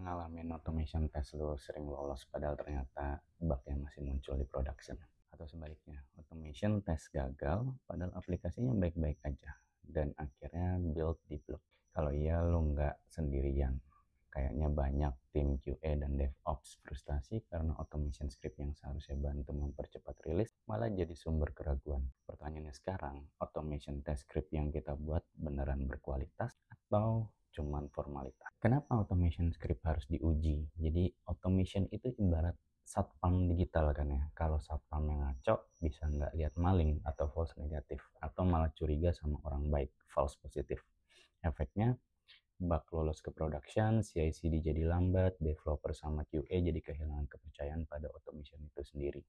ngalamin automation test lu sering lolos padahal ternyata bug yang masih muncul di production? Atau sebaliknya, automation test gagal padahal aplikasinya baik-baik aja dan akhirnya build di blok? Kalau iya, lu nggak sendirian. Kayaknya banyak tim QA dan DevOps frustasi karena automation script yang seharusnya bantu mempercepat rilis malah jadi sumber keraguan. Pertanyaannya sekarang, automation test script yang kita buat beneran berkualitas atau cuman formalitas? Kenapa automation script harus diuji? Jadi automation itu ibarat satpam digital kan ya. Kalau satpam yang ngaco bisa nggak lihat maling atau false negatif, atau malah curiga sama orang baik, false positif. Efeknya bug lolos ke production, CI/CD jadi lambat, developer sama QA jadi kehilangan kepercayaan pada automation itu sendiri.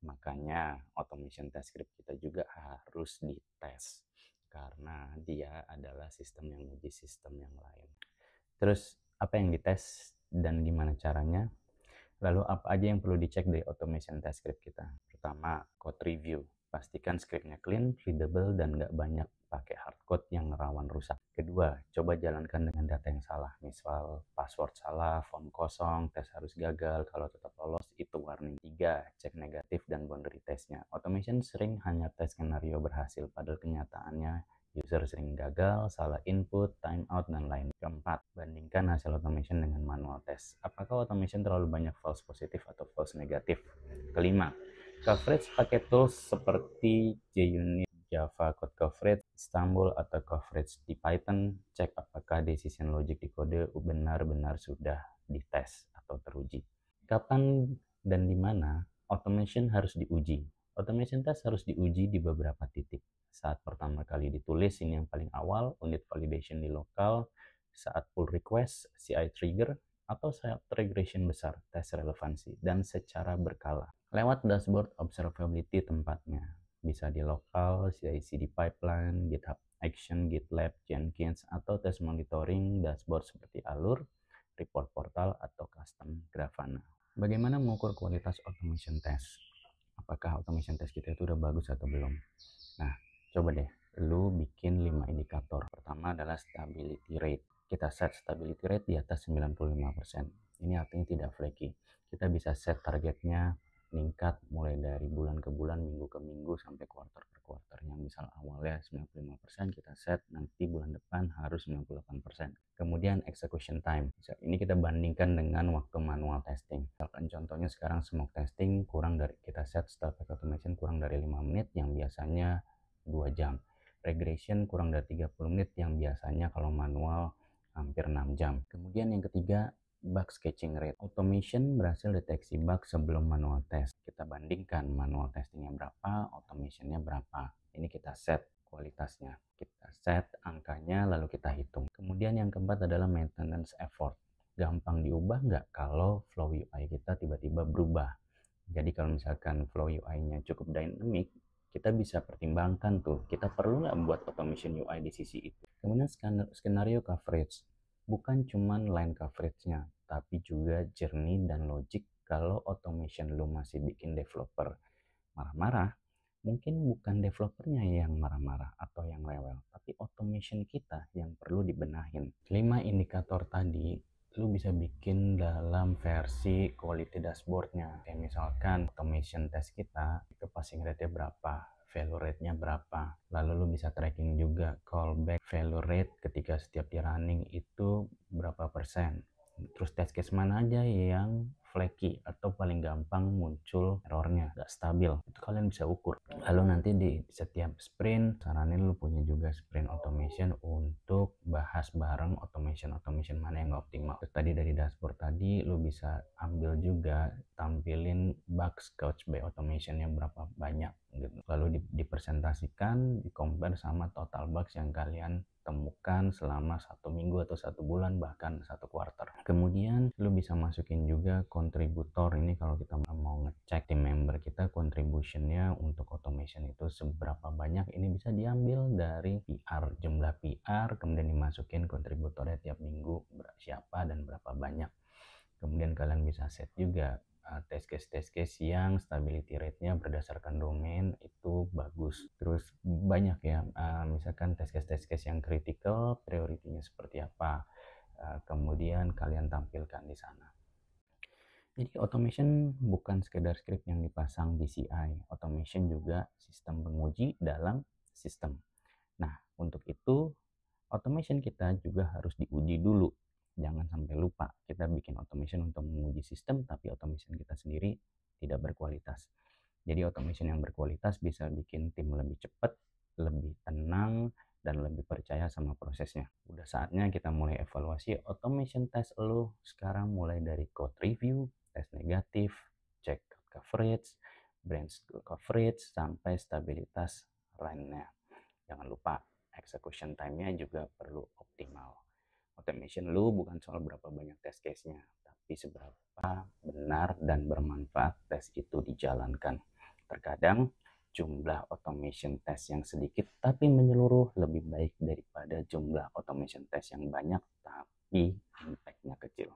Makanya automation test script kita juga harus dites karena dia adalah sistem yang uji sistem yang lain. Terus apa yang dites dan gimana caranya? Lalu apa aja yang perlu dicek dari automation test script kita? Pertama, code review. Pastikan scriptnya clean, readable, dan nggak banyak pakai hardcode yang rawan rusak. Kedua, coba jalankan dengan data yang salah. Misal password salah, form kosong, tes harus gagal. Kalau tetap lolos, itu warning. Tiga, cek negatif dan boundary testnya. Automation sering hanya tes skenario berhasil, padahal kenyataannya user sering gagal, salah input, timeout, dan lain. Keempat, bandingkan hasil automation dengan manual test. Apakah automation terlalu banyak false positif atau false negatif? Kelima, coverage pakai tools seperti JUnit, Java Code Coverage, Istanbul, atau coverage di Python. Cek apakah decision logic di kode benar-benar sudah dites atau teruji. Kapan dan di mana automation harus diuji? Automation test harus diuji di beberapa titik. Saat pertama kali ditulis, ini yang paling awal, unit validation di lokal, saat pull request, CI trigger, atau saat regression besar, tes relevansi, dan secara berkala. Lewat dashboard observability tempatnya. Bisa di lokal, CI/CD pipeline, GitHub Action, GitLab, Jenkins, atau tes monitoring dashboard seperti Alur, report portal, atau custom Grafana. Bagaimana mengukur kualitas automation test? Apakah automation test kita itu udah bagus atau belum? Nah, coba deh lu bikin 5 indikator. Pertama adalah stability rate. Kita set stability rate di atas 95%. Ini artinya tidak flaky. Kita bisa set targetnya meningkat mulai dari bulan ke bulan, minggu ke minggu, sampai quarter per quarter. Yang misal awalnya 95%, kita set nanti bulan depan harus 98%. Kemudian execution time. Ini kita bandingkan dengan waktu manual testing. Misalkan contohnya sekarang smoke testing kurang dari, kita set start automation kurang dari 5 menit yang biasanya 2 jam. Regression kurang dari 30 menit yang biasanya kalau manual hampir 6 jam. Kemudian yang ketiga, bug sketching rate. Automation berhasil deteksi bug sebelum manual test. Kita bandingkan manual testingnya berapa, automationnya berapa. Ini kita set kualitasnya. Kita set angkanya lalu kita hitung. Kemudian yang keempat adalah maintenance effort. Gampang diubah nggak kalau flow UI kita tiba-tiba berubah? Jadi kalau misalkan flow UI-nya cukup dynamic, kita bisa pertimbangkan tuh, kita perlu nggak buat automation UI di sisi itu. Kemudian skenario coverage, bukan cuman line coverage-nya, tapi juga journey dan logic. Kalau automation lu masih bikin developer marah-marah, mungkin bukan developernya yang marah-marah atau yang rewel, tapi automation kita yang perlu dibenahin. 5 indikator tadi lu bisa bikin dalam versi quality dashboardnya. Kayak misalkan automation test kita itu passing rate-nya berapa, failure rate-nya berapa. Lalu lu bisa tracking juga callback failure rate ketika setiap di running itu berapa persen. Terus test case mana aja yang flaky atau paling gampang muncul errornya, gak stabil, itu kalian bisa ukur. Lalu nanti di setiap sprint saranin lu punya juga sprint automation untuk bahas bareng automation mana yang gak optimal. Terus tadi dari dashboard tadi lu bisa ambil juga, tampilin bugs couch by automation yang berapa banyak gitu. Lalu dipresentasikan, di compare sama total bugs yang kalian temukan selama 1 minggu atau 1 bulan, bahkan 1 quarter. Kemudian lu bisa masukin juga kontributor. Ini kalau kita mau ngecek tim member kita contributionnya untuk automation itu seberapa banyak, ini bisa diambil dari PR, jumlah PR, kemudian dimasukin kontributornya tiap minggu siapa dan berapa banyak. Kemudian kalian bisa set juga test case yang stability rate-nya berdasarkan domain itu bagus. Terus banyak ya, misalkan test case yang critical, priority-nya seperti apa, kemudian kalian tampilkan di sana. Jadi automation bukan sekedar script yang dipasang di CI, automation juga sistem penguji dalam sistem. Nah, untuk itu automation kita juga harus diuji dulu. Jangan sampai lupa kita bikin automation untuk menguji sistem, tapi automation kita sendiri tidak berkualitas. Jadi automation yang berkualitas bisa bikin tim lebih cepat, lebih tenang, dan lebih percaya sama prosesnya. Udah saatnya kita mulai evaluasi automation test lo sekarang, mulai dari code review, tes negatif, check coverage, branch coverage, sampai stabilitas run-nya. Jangan lupa execution time-nya juga perlu optimal. Automation lu bukan soal berapa banyak test case-nya, tapi seberapa benar dan bermanfaat tes itu dijalankan. Terkadang jumlah automation test yang sedikit tapi menyeluruh lebih baik daripada jumlah automation test yang banyak tapi impact-nya kecil.